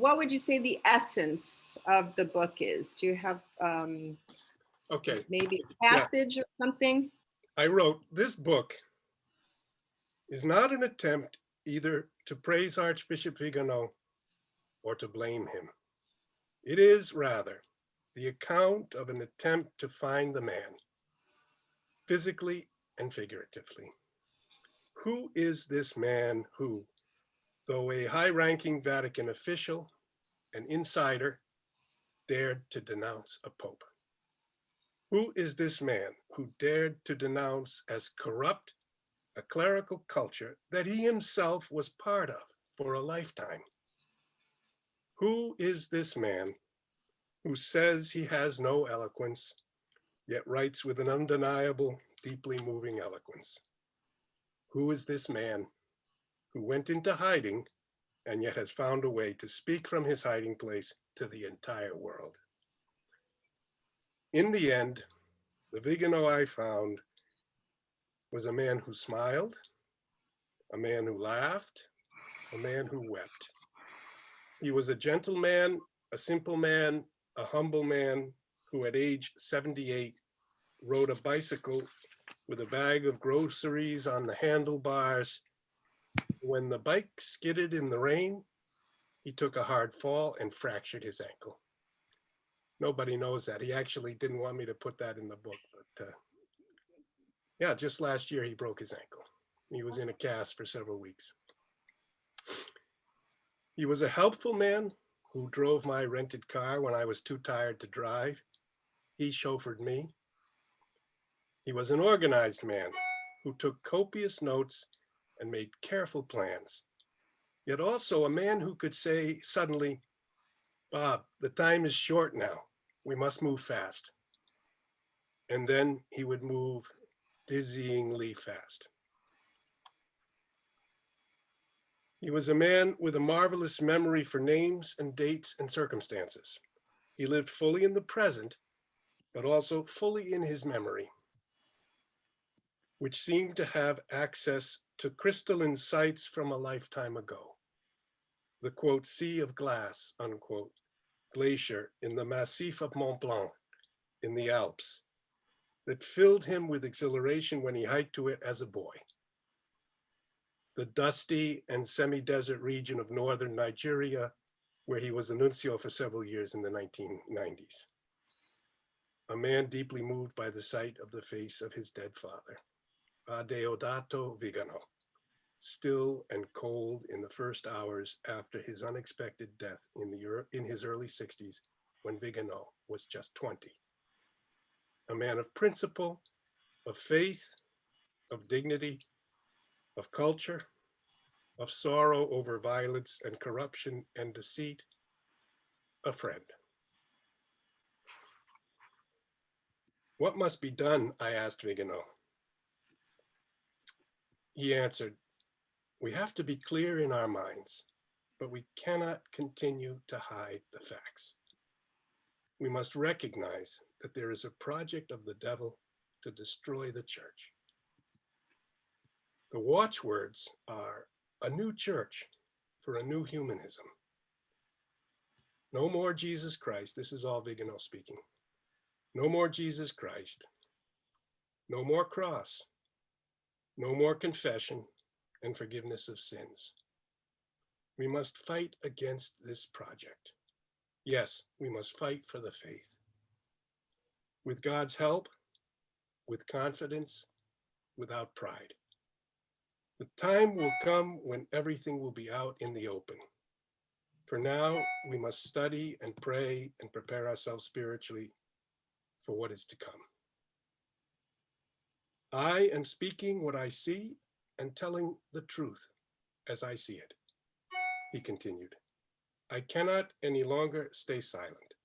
what would you say the essence of the book is? Do you have Okay. maybe a passage or something? I wrote, this book is not an attempt either to praise Archbishop Vigano or to blame him. It is rather the account of an attempt to find the man, physically and figuratively. Who is this man who, though a high-ranking Vatican official, an insider, dared to denounce a pope? Who is this man who dared to denounce as corrupt a clerical culture that he himself was part of for a lifetime? Who is this man who says he has no eloquence, yet writes with an undeniable, deeply moving eloquence? Who is this man who went into hiding and yet has found a way to speak from his hiding place to the entire world? In the end, the Vigano I found was a man who smiled, a man who laughed, a man who wept. He was a gentleman, a simple man, a humble man who at age 78 rode a bicycle with a bag of groceries on the handlebars. When the bike skidded in the rain, he took a hard fall and fractured his ankle. Nobody knows that. He actually didn't want me to put that in the book, but yeah, just last year he broke his ankle. He was in a cast for several weeks. He was a helpful man who drove my rented car when I was too tired to drive. He chauffeured me. He was an organized man who took copious notes and made careful plans, yet also a man who could say suddenly, "Bob, the time is short now. We must move fast." And then he would move dizzyingly fast. He was a man with a marvelous memory for names and dates and circumstances. He lived fully in the present, but also fully in his memory, which seemed to have access to crystalline sights from a lifetime ago. The quote, sea of glass, unquote, glacier in the Massif of Mont Blanc in the Alps that filled him with exhilaration when he hiked to it as a boy. The dusty and semi-desert region of northern Nigeria, where he was a nuncio for several years in the 1990s. A man deeply moved by the sight of the face of his dead father, Adeodato Vigano, still and cold in the first hours after his unexpected death in his early 60s, when Vigano was just 20. A man of principle, of faith, of dignity, of culture, of sorrow over violence and corruption and deceit, a friend. What must be done? I asked Vigano. He answered, we have to be clear in our minds, but we cannot continue to hide the facts. We must recognize that there is a project of the devil to destroy the church. The watchwords are a new church for a new humanism. No more Jesus Christ. This is all Vigano speaking. No more Jesus Christ. No more cross. No more confession and forgiveness of sins. We must fight against this project. Yes, we must fight for the faith. With God's help, with confidence, without pride. The time will come when everything will be out in the open. For now, we must study and pray and prepare ourselves spiritually for what is to come. I am speaking what I see and telling the truth as I see it, he continued. I cannot any longer stay silent.